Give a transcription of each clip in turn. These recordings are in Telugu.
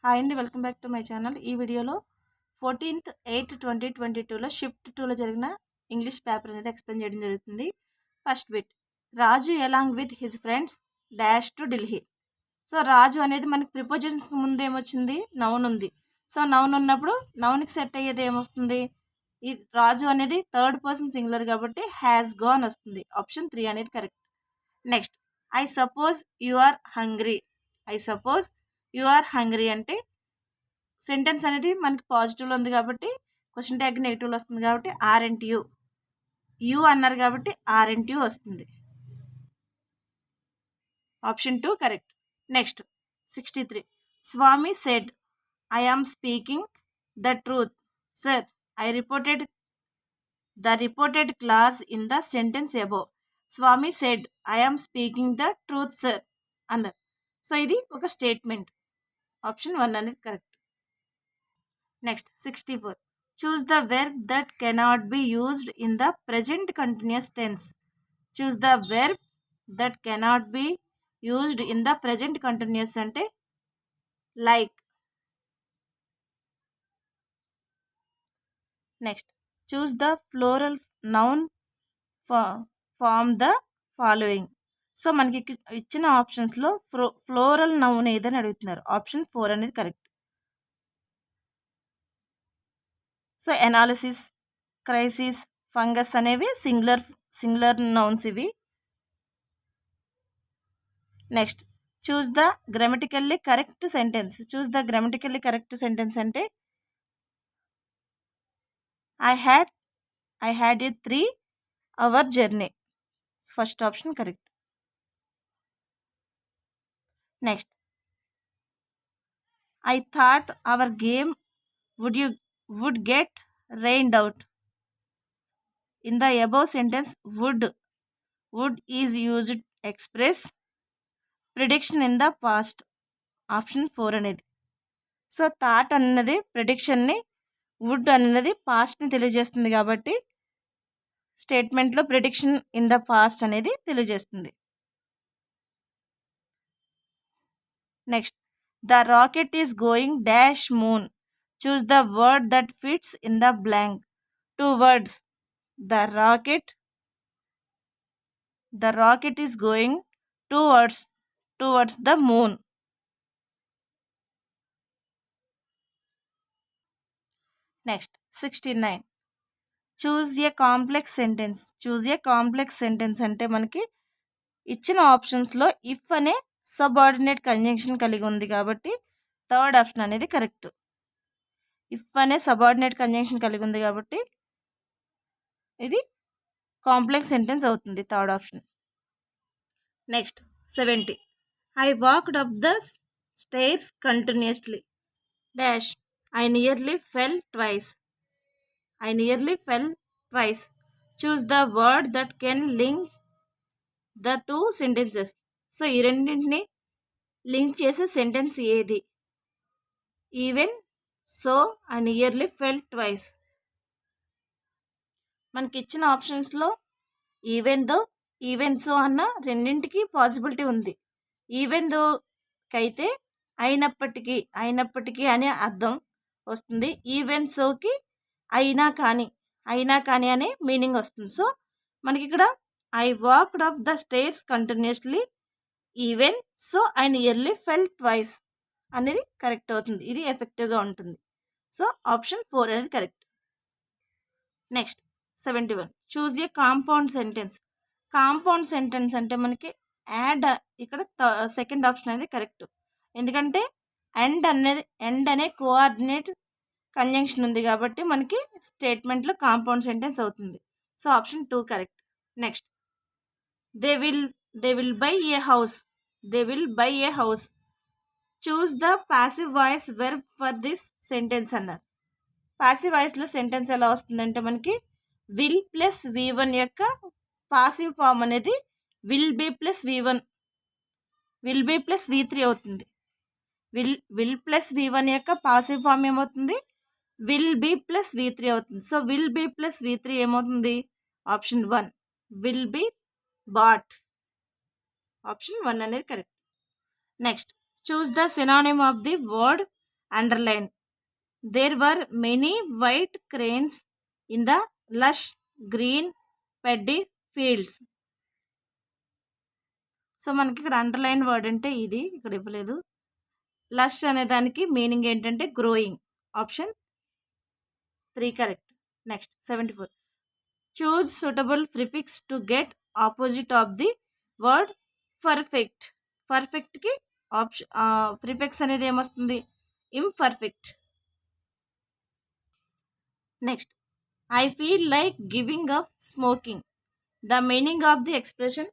హాయ్ అండి, welcome back to my channel. ఈ వీడియోలో 14/8/2022లో షిఫ్ట్ 2లో జరిగిన ఇంగ్లీష్ పేపర్ అనేది ఎక్స్ప్లెయిన్ చేయడం జరుగుతుంది. First bit, Raju along with his friends dash to Delhi. So Raju అనేది మనకి ప్రిపోజిషన్స్ ముందు ఏమొచ్చింది, నౌన్ ఉంది. సో నౌన్ ఉన్నప్పుడు నౌన్కి సెట్ అయ్యేది ఏమొస్తుంది, ఈ రాజు అనేది థర్డ్ పర్సన్ సింగులర్ కాబట్టి హ్యాస్ గాన్ వస్తుంది. ఆప్షన్ 3 అనేది correct. Next, I suppose you are hungry. I suppose you are hungry అంటే సెంటెన్స్ అనేది మనకి పాజిటివ్లో ఉంది కాబట్టి క్వశ్చన్ ట్యాగ్ నెగిటివ్లో వస్తుంది కాబట్టి ఆర్ఎంట్ యూ అన్నారు కాబట్టి ఆర్ఎంట్ యూ వస్తుంది. Option 2 correct. Next 63, Swami said I am speaking the truth sir. I reported the reported clause in the sentence above. Swami said I am speaking the truth sir అన్నారు. సో ఇది ఒక స్టేట్మెంట్. ఆప్షన్ 1 అనేది correct. Next 64, choose the verb that cannot be used in the present continuous tense. Choose the verb that cannot be used in the present continuous అంటే like. Next, choose the plural noun form the following. So మనకి ఇచ్చిన ఆప్షన్స్లో ఫ్లోరల్ నౌన్ ఏదని అడుగుతున్నారు. ఆప్షన్ 4 అనేది correct. So analysis, crisis, fungus అనేవి సింగులర్ నౌన్స్ ఇవి. Next, choose the grammatically correct sentence. Choose the grammatically correct sentence అంటే I had a 3-hour journey. First option correct. Next, I thought our game would get rained out. In the above sentence, would is used to express prediction in the past. Option 4 అనేది. సో థాట్ అన్నది ప్రిడిక్షన్ని, వుడ్ అన్నది పాస్ట్ని తెలియజేస్తుంది కాబట్టి స్టేట్మెంట్లో ప్రిడిక్షన్ ఇన్ ద పాస్ట్ అనేది తెలియజేస్తుంది. Next, the rocket is going dash moon. Choose the word that fits in the blank. 2 words. The rocket is going towards the moon. Next, 69, choose a complex sentence. Choose a complex sentence అంటే మనకి ఇచ్చిన ఆప్షన్స్లో ఇఫ్ అనే సబార్డినేట్ కంజంక్షన్ కలిగి ఉంది కాబట్టి థర్డ్ ఆప్షన్ అనేది కరెక్ట్. ఇఫ్ అనే సబార్డినేట్ కంజంక్షన్ కలిగి ఉంది కాబట్టి ఇది కాంప్లెక్స్ సెంటెన్స్ అవుతుంది, third option. Next 70, I walked up the stairs continuously dash. I nearly fell twice. Choose the word that can link the 2 sentences. So ఈ రెండింటిని లింక్ చేసే సెంటెన్స్ ఏది? Even so I nearly fell twice. మనకి ఇచ్చిన ఆప్షన్స్లో ఈవెన్ సో అన్న రెండింటికి పాసిబిలిటీ ఉంది. ఈవెన్ దోకైతే అయినప్పటికీ అనే అర్థం వస్తుంది. ఈవెన్ సోకి అయినా కానీ అనే మీనింగ్ వస్తుంది. సో మనకి ఇక్కడ I walked up the stairs continuously even so I nearly fell twice అనేది కరెక్ట్ అవుతుంది. ఇది ఎఫెక్టివ్గా ఉంటుంది. సో ఆప్షన్ 4 అనేది correct. Next 71, choose a compound sentence. Compound sentence అంటే మనకి యాడ్, ఇక్కడ సెకండ్ ఆప్షన్ అనేది కరెక్ట్. ఎందుకంటే ఎండ్ అనే కోఆర్డినేట్ కంజంక్షన్ ఉంది కాబట్టి మనకి స్టేట్మెంట్లో కాంపౌండ్ సెంటెన్స్ అవుతుంది. So option 2 correct. Next, they will buy a house. Choose the passive voice verb for this sentence అన్నారు. పాసివ్ వాయిస్లో సెంటెన్స్ ఎలా వస్తుందంటే మనకి విల్ ప్లస్ V1 యొక్క పాసివ్ ఫామ్ అనేది విల్ బి ప్లస్ V3 అవుతుంది. విల్ ప్లస్ V1 యొక్క పాసివ్ ఫామ్ ఏమవుతుంది, విల్ బి ప్లస్ V3 అవుతుంది. So will be plus V3 ఏమవుతుంది, option 1 will be bought. Option 1 అనేది correct. Next, choose the synonym of the word Underline. There were many white cranes in the lush green paddy fields. So మనకి ఇక్కడ అండర్లైన్ వర్డ్ అంటే ఇది ఇక్కడ ఇవ్వలేదు. లష్ అనే దానికి మీనింగ్ ఏంటంటే growing. Option 3 correct. Next 74. Choose suitable prefix to get opposite of the word perfect. పర్ఫెక్ట్కి ప్రిఫిక్స్ అనేది ఏమొస్తుంది? Imperfect. Next, I feel like giving up smoking. The meaning of the expression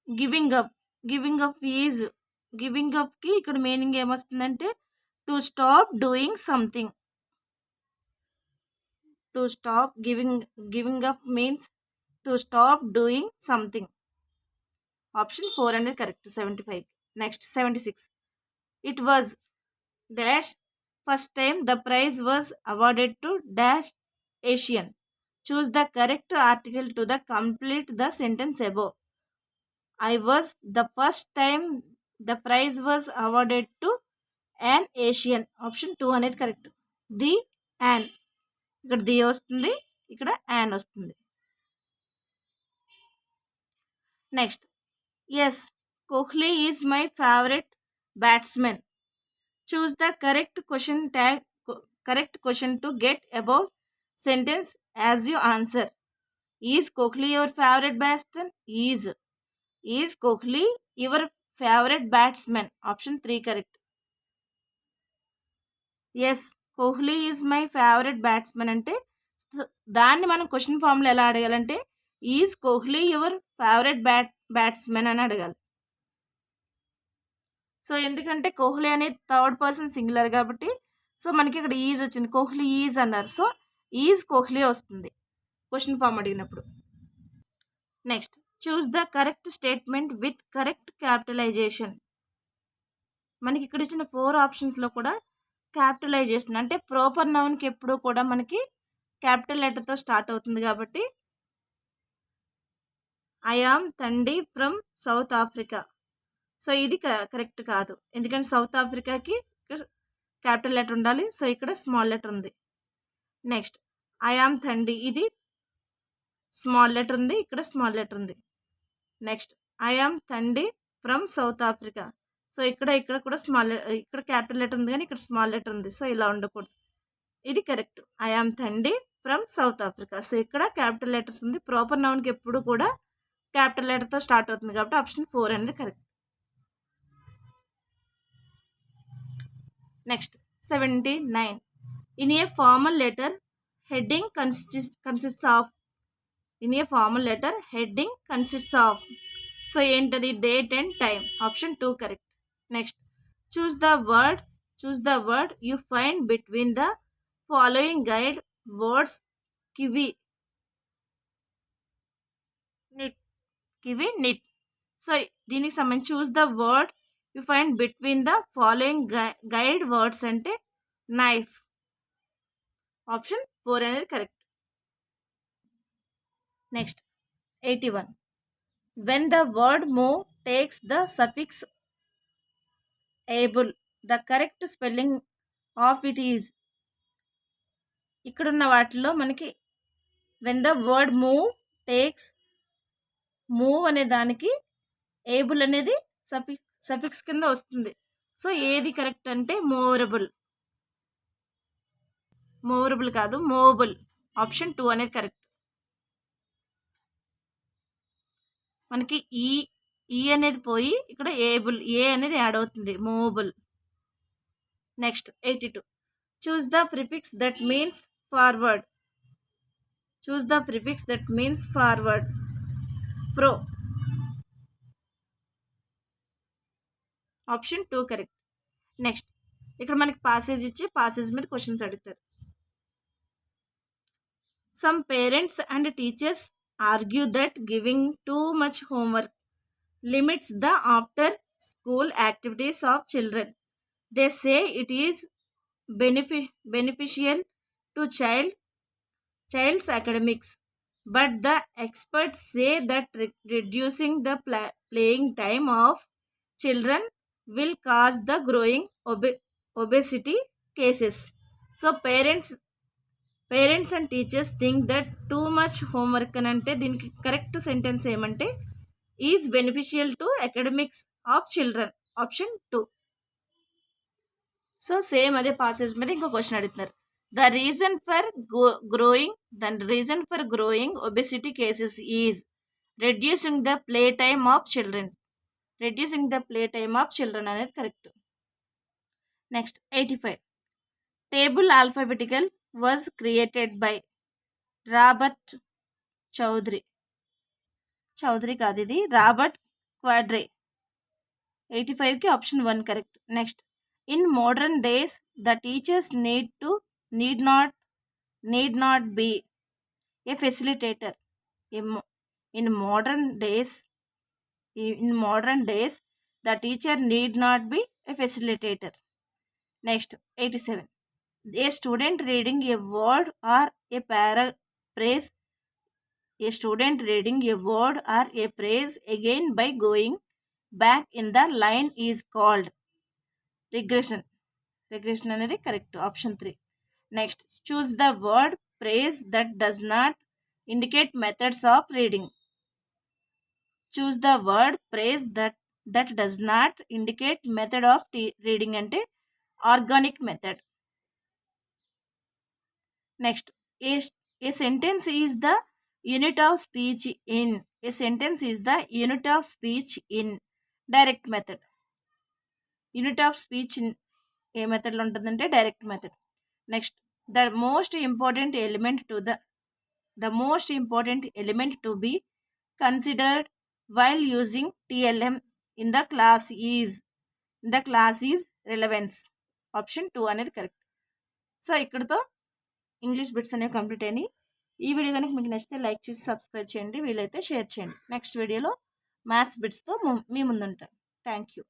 giving up. Giving అప్కి ఇక్కడ మీనింగ్ ఏమొస్తుందంటే to stop doing something. To stop giving up means to stop doing something. Option 4 అనేది correct 75. Next 76. It was dash first time the praise was awarded to dash Asian. Choose the correct article to the complete the sentence above. I was the first time the prize was awarded to an Asian. Option 2 అనేది కరెక్ట్. ది యాన్, ఇక్కడ ది వస్తుంది, ఇక్కడ యాన్ వస్తుంది. Next, yes Kohli is my favourite batsmen. Choose the correct question to get above sentence as you answer. Is Kohli your favourite batsmen? Is Kohli your favourite batsmen? Option 3 correct. Yes Kohli is my favourite batsmen అంటే దాన్ని మనం క్వశ్చన్ ఫామ్లో ఎలా అడగాలంటే is Kohli your favourite batsmen అని అడగాలి. సో ఎందుకంటే కోహ్లీ అనేది థర్డ్ పర్సన్ సింగులర్ కాబట్టి సో మనకి ఇక్కడ ఈజ్ వచ్చింది, కోహ్లీ ఈజ్ అన్నారు. సో ఈజ్ కోహ్లీ వస్తుంది క్వశ్చన్ ఫామ్ అడిగినప్పుడు. Next, choose the correct statement with correct capitalisation. మనకి ఇక్కడ ఇచ్చిన 4 ఆప్షన్స్లో కూడా క్యాపిటలైజేషన్ అంటే ప్రాపర్ నౌన్కి ఎప్పుడు కూడా మనకి క్యాపిటల్ లెటర్తో స్టార్ట్ అవుతుంది కాబట్టి I am Thandi from South Africa. So ఇది కరెక్ట్ కాదు, ఎందుకంటే సౌత్ ఆఫ్రికాకి క్యాపిటల్ లెటర్ ఉండాలి. సో ఇక్కడ స్మాల్ లెటర్ ఉంది. నెక్స్ట్, ఐ ఆమ్ తండి ఇది స్మాల్ లెటర్ ఉంది, ఇక్కడ స్మాల్ లెటర్ ఉంది. Next, I am Thandi from South Africa. So ఇక్కడ కూడా ఇక్కడ క్యాపిటల్ లెటర్ ఉంది కానీ ఇక్కడ స్మాల్ లెటర్ ఉంది. సో ఇలా ఉండకూడదు, ఇది correct. I am Thandi from South Africa. So ఇక్కడ క్యాపిటల్ లెటర్స్ ఉంది. ప్రాపర్ నౌన్కి ఎప్పుడు కూడా క్యాపిటల్ లెటర్తో స్టార్ట్ అవుతుంది కాబట్టి ఆప్షన్ 4 అనేది correct. Next 79. In a formal letter heading consists of. In a formal letter heading consists of. So ఏంటది? Date and time. Option 2 correct. Next, choose the word you find between the following guide words kiwi knit. So దీనికి సంబంధించి choose the word you find between the following guide words అంటే నైఫ్. ఆప్షన్ 4 అనేది correct. Next 81. When the word move takes the suffix able, the correct spelling of it is. ఇక్కడున్న వాటిలో మనకి వెన్ ద వర్డ్ మూవ్ అనే దానికి ఏబుల్ అనేది సఫిక్స్ కింద వస్తుంది. సో ఏది కరెక్ట్ అంటే మూవరబుల్ కాదు, మూవబుల్. ఆప్షన్ 2 అనేది కరెక్ట్. మనకి ఈ అనేది పోయి ఇక్కడ ఏబుల్ ఏ అనేది యాడ్ అవుతుంది, movable. Next 82. Choose the prefix that means forward. Pro. Option 2 correct. Next, ఇక్కడ మనకి పాసేజ్ ఇచ్చి పాసేజ్ మీద క్వశ్చన్స్ అడుగుతారు. Some parents and teachers argue that giving too much homework limits the after school activities of children. They say it is beneficial to child's academics, but the experts say that reducing the playing time of children will cause the growing obesity cases. So parents and teachers think that too much homework అని అంటే దీనికి కరెక్ట్ సెంటెన్స్ ఏమంటే is beneficial to academics of children, option 2. So same అదే పాసేజ్ మీద ఇంకో క్వశ్చన్ అడుగుతున్నారు. The reason for growing obesity cases is reducing the play time of children. Reducing the play time of children అనేది correct. Next 85. Table alphabetical was created by Robert Chaudhary కాదు ఇది, రాబర్ట్ క్వాడ్రే. 85కి option 1 correct. Next, in modern days the teachers need not be a facilitator. In modern days the teacher need not be a facilitator. Next, 87. A student reading a word or a paraphrase again by going back in the line is called regression అనేది correct, option 3. Next, choose the word phrase that does not indicate methods of reading. Choose the word phrase that does not indicate method of reading అంటే organic method. Next, a sentence is the unit of speech in direct method. Unit of speech ఏ మెథడ్లో ఉంటుందంటే direct method. Next, the most important element to be considered while using TLM in the class is relevance, option 2 అనేది కరెక్ట్. సో ఇక్కడతో ఇంగ్లీష్ బిట్స్ అనేవి కంప్లీట్ అయినాయి. ఈ వీడియో కనుక మీకు నచ్చితే లైక్ చేసి సబ్స్క్రైబ్ చేయండి, వీలైతే షేర్ చేయండి. నెక్స్ట్ వీడియోలో మ్యాథ్స్ బిట్స్తో మీ ముందుంటాను. Thank you.